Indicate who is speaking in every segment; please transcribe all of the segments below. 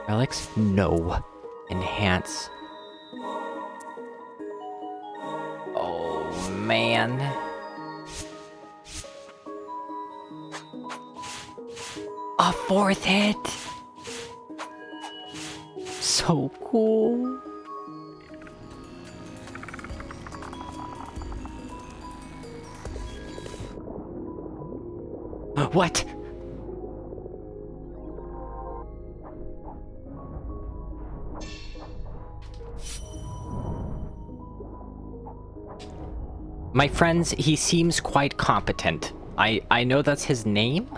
Speaker 1: Relics? No. Enhance. Oh, man. A 4th hit! So cool. What? My friends, he seems quite competent. I know that's his name?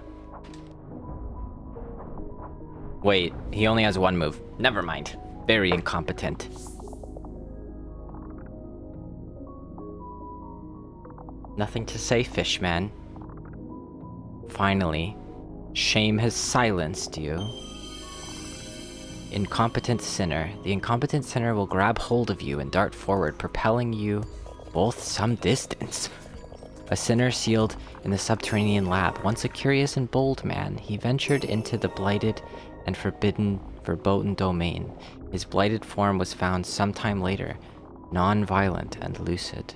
Speaker 1: Wait, he only has one move. Never mind. Very incompetent. Nothing to say, fishman. Finally, shame has silenced you. Incompetent sinner. The incompetent sinner will grab hold of you and dart forward, propelling you both some distance. A sinner sealed in the subterranean lab. Once a curious and bold man, he ventured into the blighted and verboten domain. His blighted form was found sometime later, non-violent and lucid.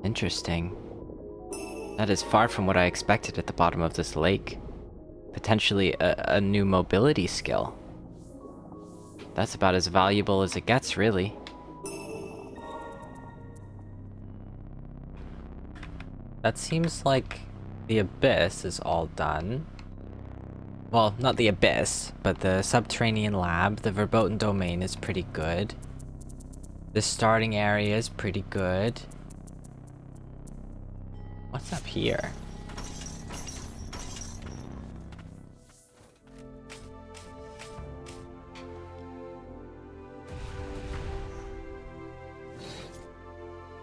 Speaker 1: Interesting. That is far from what I expected at the bottom of this lake. Potentially a new mobility skill. That's about as valuable as it gets, really. That seems like the abyss is all done. Well, not the abyss, but the subterranean lab, the verboten domain is pretty good. The starting area is pretty good. What's up here?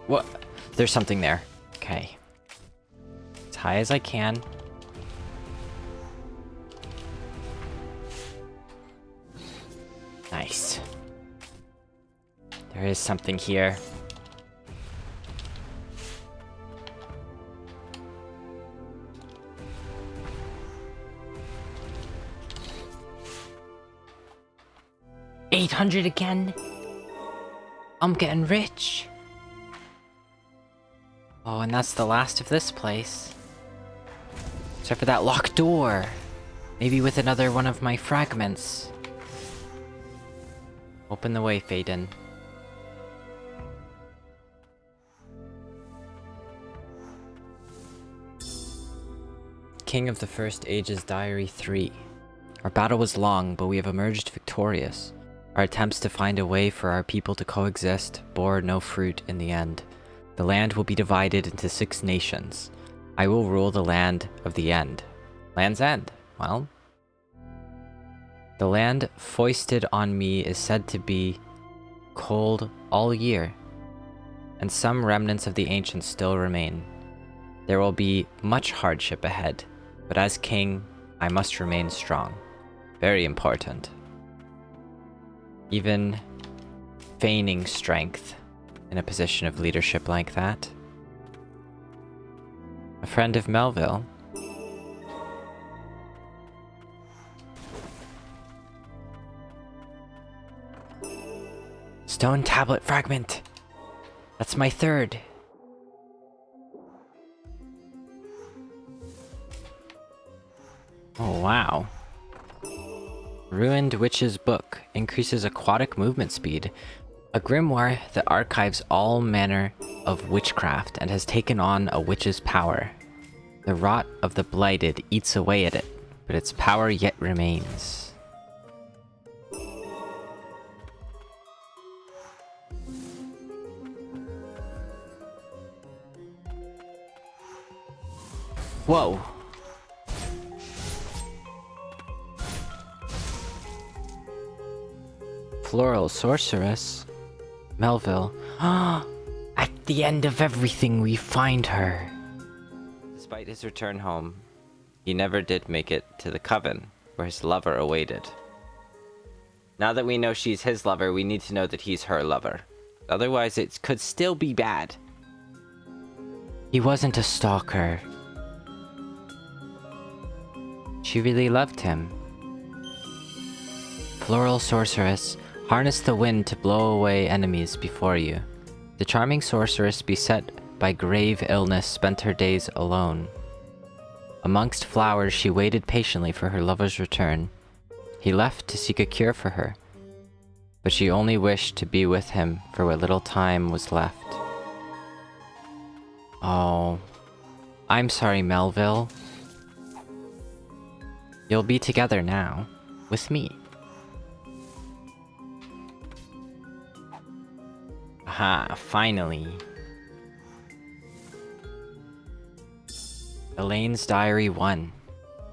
Speaker 1: What? There's something there. Okay. As high as I can. Nice. There is something here. $800 again? I'm getting rich. Oh, and that's the last of this place. Except for that locked door. Maybe with another one of my fragments. Open the way, Faden. King of the First Ages Diary 3. Our battle was long, but we have emerged victorious. Our attempts to find a way for our people to coexist bore no fruit in the end. The land will be divided into 6 nations. I will rule the land of the end. Land's End. Well, the land foisted on me is said to be cold all year, and some remnants of the ancients still remain. There will be much hardship ahead, but as king, I must remain strong. Very important. Even feigning strength in a position of leadership like that. A friend of Melville. Stone tablet fragment. That's my 3rd. Oh, wow. Ruined Witch's Book increases aquatic movement speed. A grimoire that archives all manner of witchcraft and has taken on a witch's power. The rot of the blighted eats away at it, but its power yet remains. Whoa! Floral Sorceress. Melville. At the end of everything we find her. Despite his return home, he never did make it to the coven, where his lover awaited. Now that we know she's his lover, we need to know that he's her lover. Otherwise, it could still be bad. He wasn't a stalker. She really loved him. Floral sorceress, harness the wind to blow away enemies before you. The charming sorceress, beset by grave illness, spent her days alone. Amongst flowers, she waited patiently for her lover's return. He left to seek a cure for her, but she only wished to be with him for what little time was left. Oh, I'm sorry, Melville. You'll be together now, with me. Aha, finally. Elaine's Diary 1.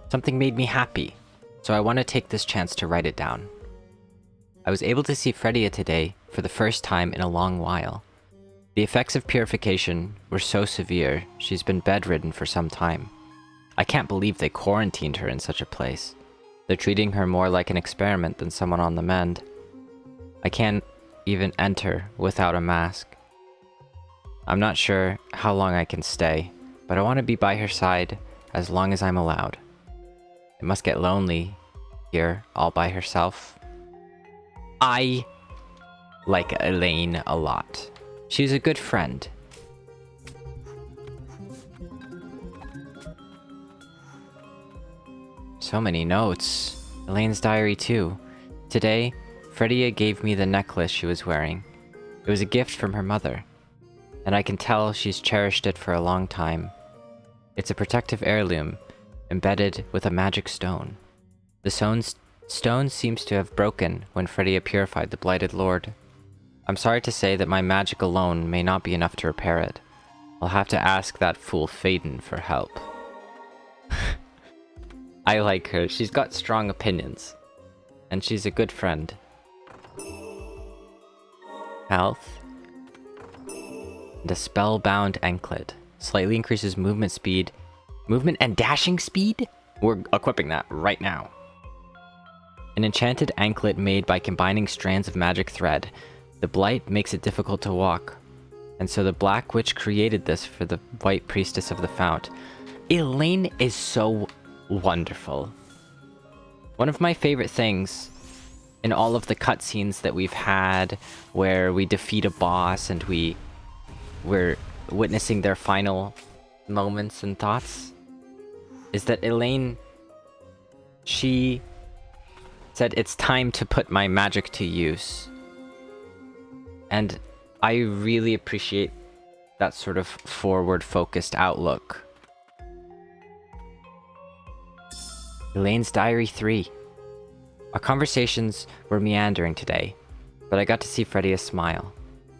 Speaker 1: Something made me happy, so I want to take this chance to write it down. I was able to see Fredia today for the first time in a long while. The effects of purification were so severe, she's been bedridden for some time. I can't believe they quarantined her in such a place. They're treating her more like an experiment than someone on the mend. I can't even enter without a mask. I'm not sure how long I can stay, but I want to be by her side as long as I'm allowed. It must get lonely here all by herself. I like Elaine a lot. She's a good friend. So many notes. Elaine's diary too. Today, Fredia gave me the necklace she was wearing. It was a gift from her mother, and I can tell she's cherished it for a long time. It's a protective heirloom, embedded with a magic stone. The stone seems to have broken when Fredia purified the Blighted Lord. I'm sorry to say that my magic alone may not be enough to repair it. I'll have to ask that fool Faden for help. I like her. She's got strong opinions. And she's a good friend. Health. And a spellbound anklet. Slightly increases movement speed. Movement and dashing speed? We're equipping that right now. An enchanted anklet made by combining strands of magic thread. The blight makes it difficult to walk. And so the Black Witch created this for the White Priestess of the Fount. Elaine is so wonderful. One of my favorite things in all of the cutscenes that we've had where we defeat a boss and we're witnessing their final moments and thoughts is that Elaine, she said, "It's time to put my magic to use." And I really appreciate that sort of forward-focused outlook. Elaine's Diary 3. Our conversations were meandering today, but I got to see Fredia smile.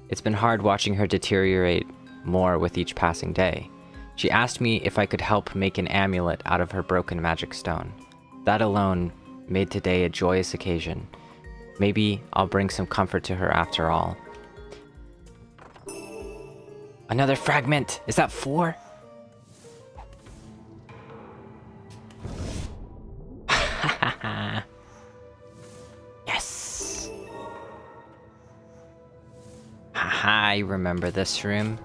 Speaker 1: It's been hard watching her deteriorate more with each passing day. She asked me if I could help make an amulet out of her broken magic stone. That alone made today a joyous occasion. Maybe I'll bring some comfort to her after all. Another fragment! Is that 4? Yes! Haha, I remember this room,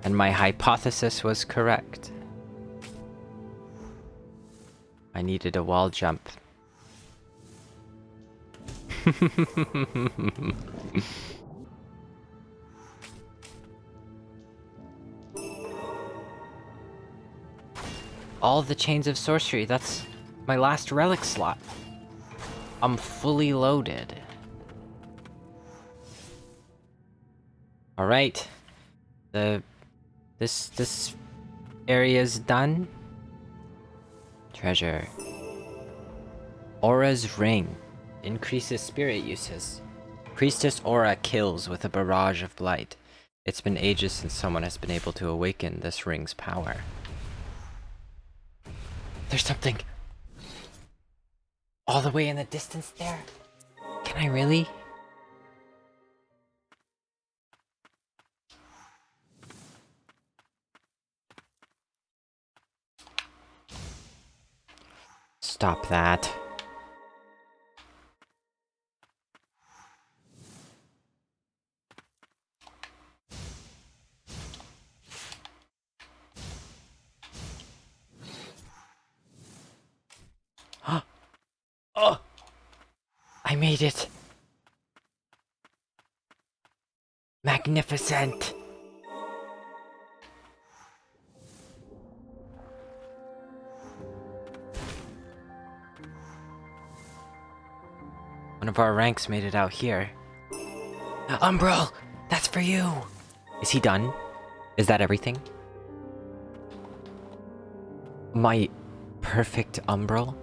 Speaker 1: and my hypothesis was correct. I needed a wall jump. All the chains of sorcery, that's my last relic slot. I'm fully loaded. Alright. This area's done. Treasure. Aura's Ring. Increases spirit uses. Priestess Aura kills with a barrage of blight. It's been ages since someone has been able to awaken this ring's power. There's something all the way in the distance there. Can I really? Stop that. Oh! I made it! Magnificent! One of our ranks made it out here. Umbral! That's for you! Is he done? Is that everything? My perfect Umbral?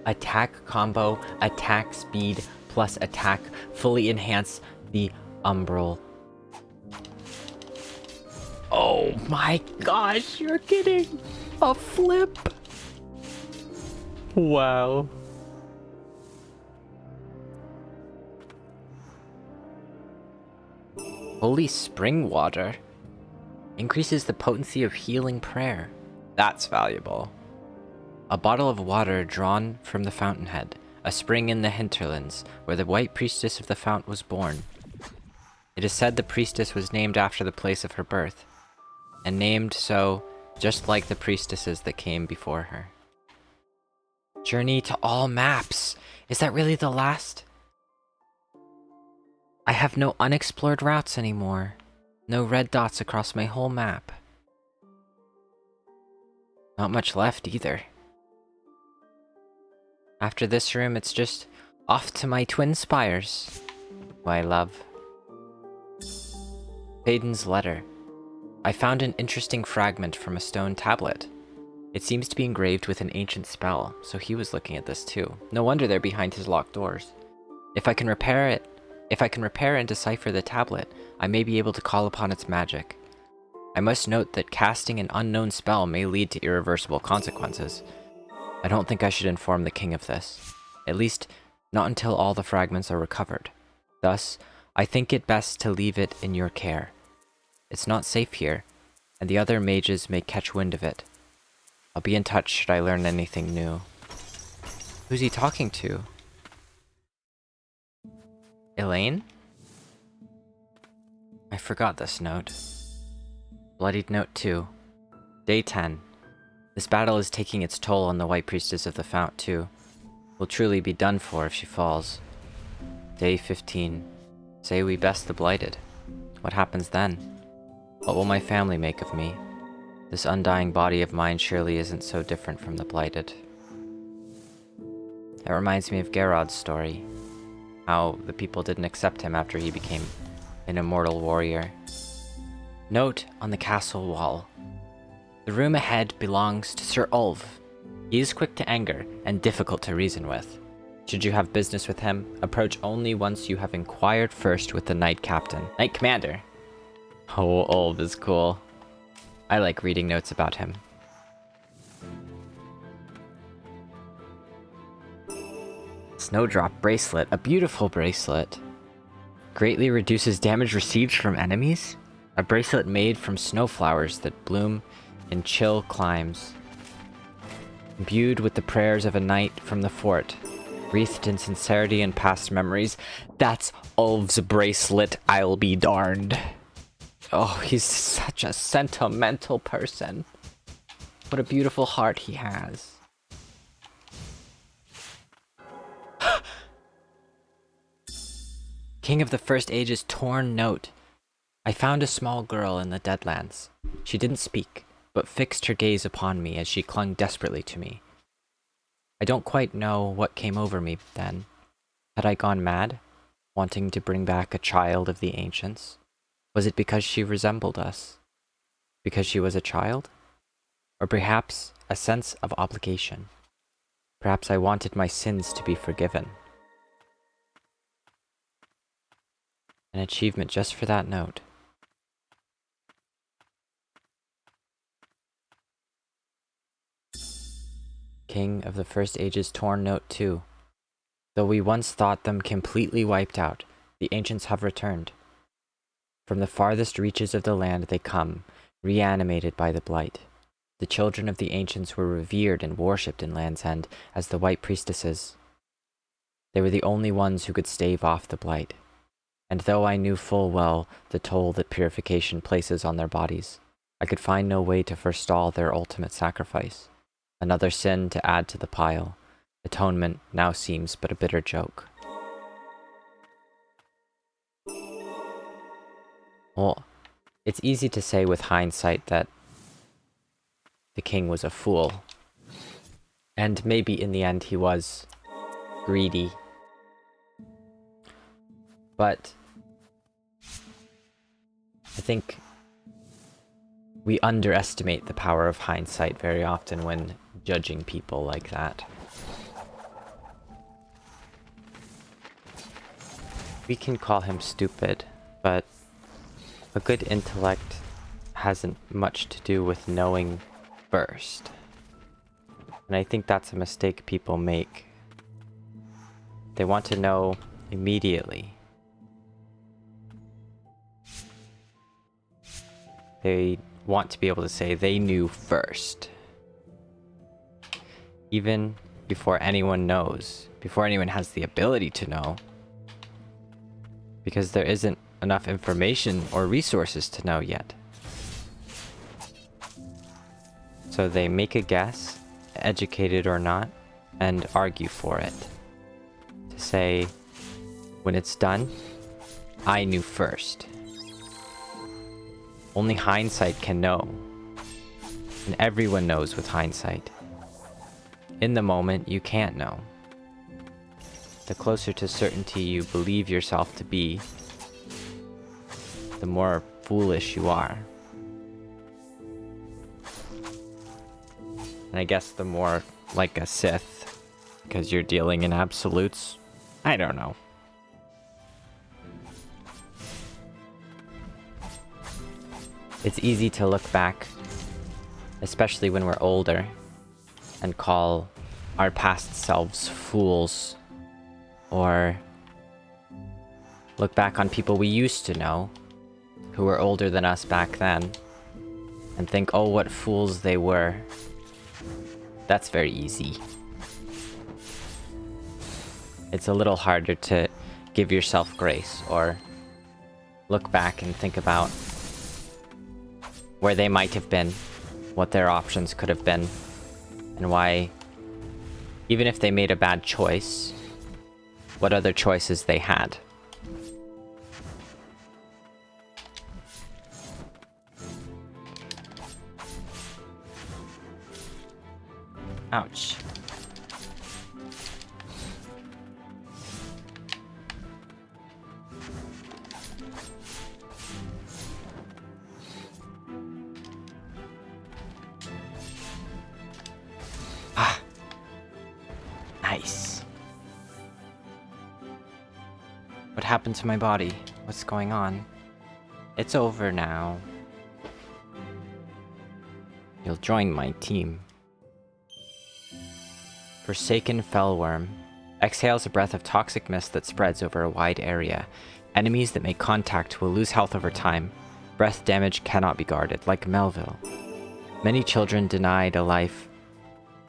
Speaker 1: Attack combo, attack speed, plus attack, fully enhance the Umbral. Oh my gosh, you're kidding! A flip! Wow. Holy spring water. Increases the potency of healing prayer. That's valuable. A bottle of water drawn from the fountainhead, a spring in the hinterlands, where the white priestess of the fount was born. It is said the priestess was named after the place of her birth, and named so just like the priestesses that came before her. Journey to all maps! Is that really the last? I have no unexplored routes anymore. No red dots across my whole map. Not much left either. After this room, it's just off to my twin spires, who I love. Phaeton's letter. I found an interesting fragment from a stone tablet. It seems to be engraved with an ancient spell, so he was looking at this too. No wonder they're behind his locked doors. If I can repair and decipher the tablet, I may be able to call upon its magic. I must note that casting an unknown spell may lead to irreversible consequences. I don't think I should inform the king of this. At least, not until all the fragments are recovered. Thus, I think it best to leave it in your care. It's not safe here, and the other mages may catch wind of it. I'll be in touch should I learn anything new. Who's he talking to? Elaine? I forgot this note. Bloodied note 2. Day 10. This battle is taking its toll on the White Priestess of the Fount, too. Will truly be done for if she falls. Day 15. Say we best the Blighted. What happens then? What will my family make of me? This undying body of mine surely isn't so different from the Blighted. That reminds me of Gerod's story. How the people didn't accept him after he became an immortal warrior. Note on the castle wall. The room ahead belongs to Sir Ulv. He is quick to anger and difficult to reason with. Should you have business with him, approach only once you have inquired first with the Knight Captain. Knight Commander! Oh, Ulv is cool. I like reading notes about him. Snowdrop bracelet, a beautiful bracelet. Greatly reduces damage received from enemies? A bracelet made from snowflowers that bloom in chill climes. Imbued with the prayers of a knight from the fort, wreathed in sincerity and past memories. That's Ulv's bracelet, I'll be darned. Oh, he's such a sentimental person. What a beautiful heart he has. King of the First Age's torn note. I found a small girl in the Deadlands. She didn't speak, but fixed her gaze upon me as she clung desperately to me. I don't quite know what came over me then. Had I gone mad, wanting to bring back a child of the ancients? Was it because she resembled us? Because she was a child? Or perhaps a sense of obligation? Perhaps I wanted my sins to be forgiven. An achievement just for that note. King of the First Age's torn note 2. Though we once thought them completely wiped out, the ancients have returned. From the farthest reaches of the land they come, reanimated by the blight. The children of the ancients were revered and worshipped in Land's End as the White Priestesses. They were the only ones who could stave off the blight. And though I knew full well the toll that purification places on their bodies, I could find no way to forestall their ultimate sacrifice. Another sin to add to the pile. Atonement now seems but a bitter joke. Well, it's easy to say with hindsight that the king was a fool. And maybe in the end he was greedy. But I think we underestimate the power of hindsight very often when judging people like that. We can call him stupid, but a good intellect hasn't much to do with knowing first. And I think that's a mistake people make. They want to know immediately. They want to be able to say they knew first. Even before anyone knows, before anyone has the ability to know. Because there isn't enough information or resources to know yet. So they make a guess, educated or not, and argue for it. To say, when it's done, I knew first. Only hindsight can know. And everyone knows with hindsight. In the moment, you can't know. The closer to certainty you believe yourself to be, the more foolish you are. And I guess the more like a Sith, because you're dealing in absolutes. I don't know. It's easy to look back, especially when we're older, and call our past selves fools. Or look back on people we used to know, who were older than us back then, and think, oh, what fools they were. That's very easy. It's a little harder to give yourself grace, or look back and think about where they might have been, what their options could have been, and why, even if they made a bad choice, what other choices they had. Ouch. Ah. Nice. What happened to my body? What's going on? It's over now. You'll join my team. Forsaken Fellworm. Exhales a breath of toxic mist that spreads over a wide area. Enemies that make contact will lose health over time. Breath damage cannot be guarded, like Melville. Many children denied a life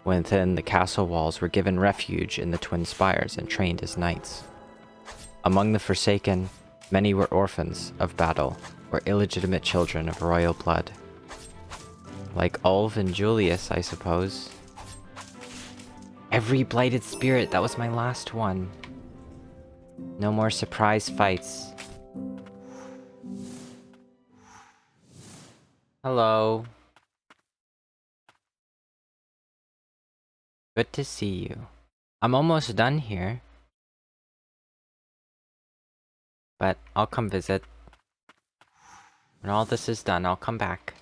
Speaker 1: within the castle walls were given refuge in the Twin Spires and trained as knights. Among the Forsaken, many were orphans of battle, or illegitimate children of royal blood. Like Ulv and Julius, I suppose. Every blighted spirit, that was my last one. No more surprise fights. Hello. Good to see you. I'm almost done here. But I'll come visit. When all this is done, I'll come back.